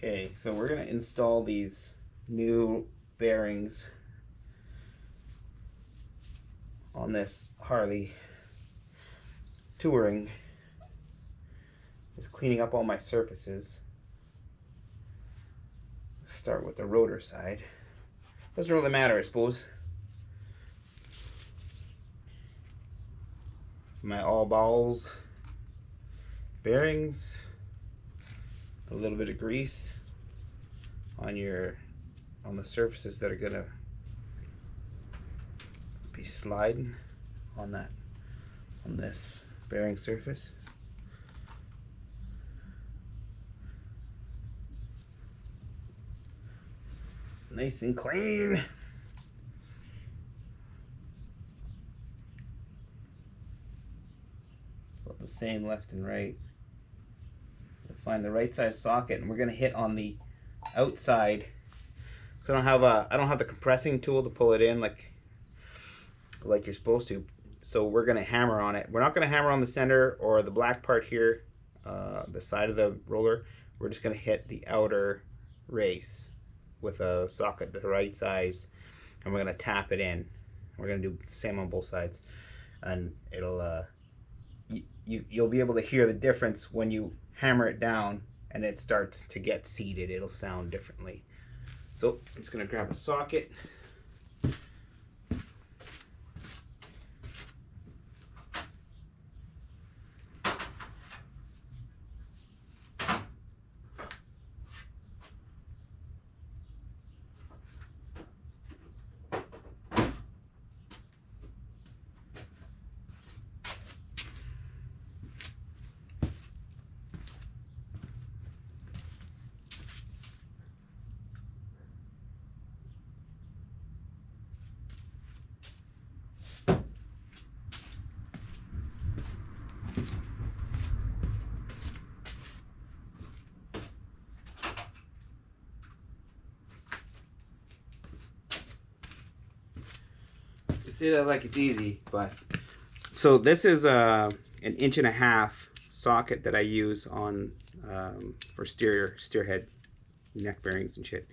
Okay, so we're going to install these new bearings on this Harley touring. Just cleaning up all my surfaces. Start with the rotor side. Doesn't really matter, I suppose. My all balls bearings, a little bit of grease on the surfaces that are gonna be sliding on this bearing surface. Nice and clean. It's about the same left and right. We'll find the right size socket, and we're gonna hit on the outside. So I don't have the compressing tool to pull it in like you're supposed to. So we're gonna hammer on it. We're not gonna hammer on the center or the black part here, the side of the roller. We're just gonna hit the outer race with a socket the right size, and we're gonna tap it in. We're gonna do the same on both sides, and it'll you'll be able to hear the difference when you hammer it down and it starts to get seated. It'll sound differently. So I'm just gonna grab a socket. Say that like it's easy, but so this is an 1.5-inch socket that I use on for steer head neck bearings and shit.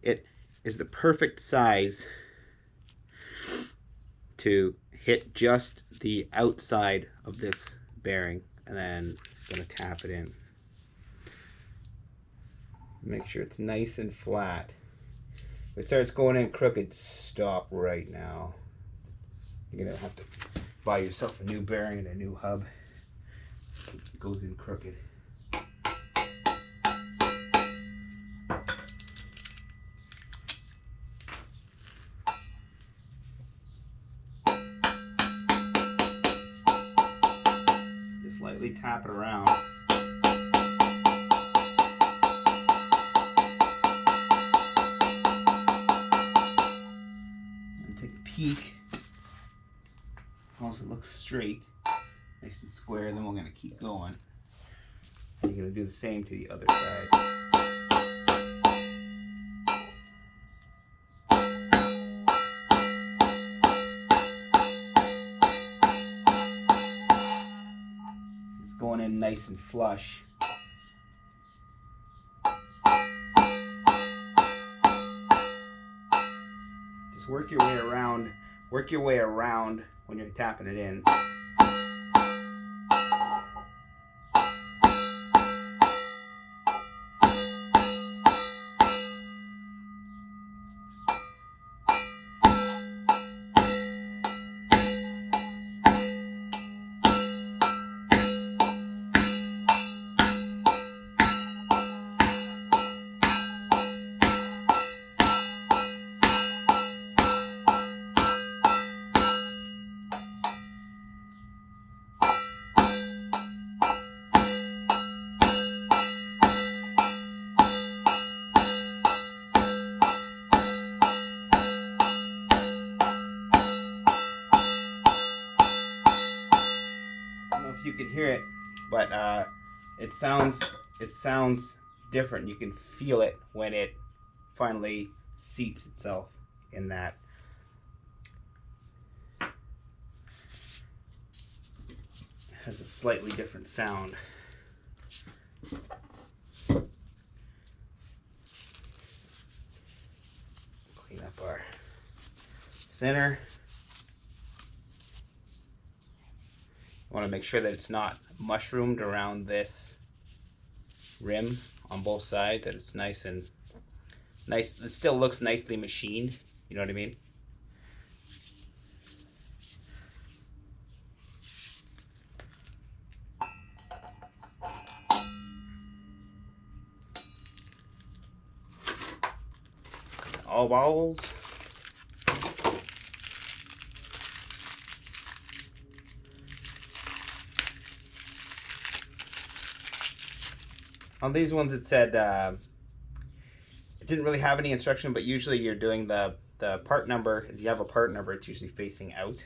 It is the perfect size to hit just the outside of this bearing, and then I'm gonna tap it in. Make sure it's nice and flat. If it starts going in crooked, stop right now. You're gonna have to buy yourself a new bearing and a new hub. It goes in crooked. Just lightly tap it around. Peak. Once it looks straight, nice and square, then we're going to keep going. And you're going to do the same to the other side. It's going in nice and flush. Work your way around when you're tapping it in. You can hear it, but it sounds different. You can feel it when it finally seats itself in that. It has a slightly different sound. up our center. Want to make sure that it's not mushroomed around this rim on both sides, that it's nice and nice. It still looks nicely machined, you know what I mean? All balls. On these ones it said, it didn't really have any instruction, but usually you're doing the part number. If you have a part number, it's usually facing out.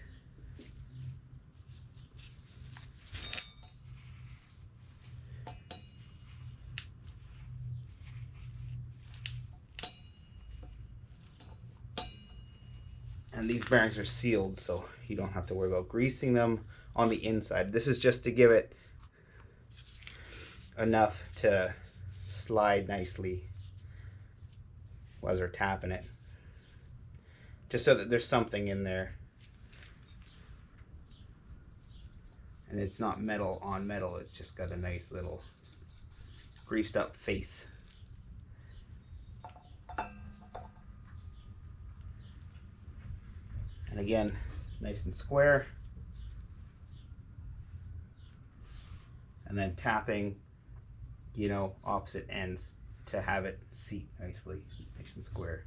And these bearings are sealed, so you don't have to worry about greasing them on the inside. This is just to give it enough to slide nicely as they're tapping it, just so that there's something in there and it's not metal on metal. It's just got a nice little greased up face. And again, nice and square, and then tapping, you know, opposite ends to have it seat nicely, nice and square.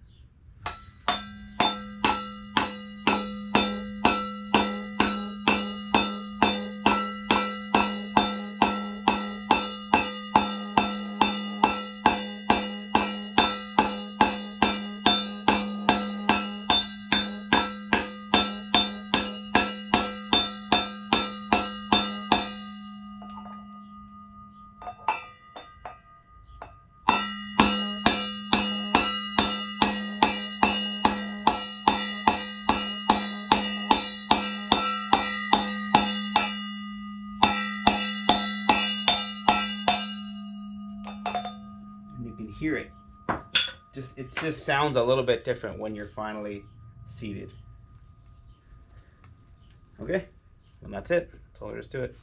You can hear it. It just sounds a little bit different when you're finally seated. Okay, and that's it. That's all there is to it.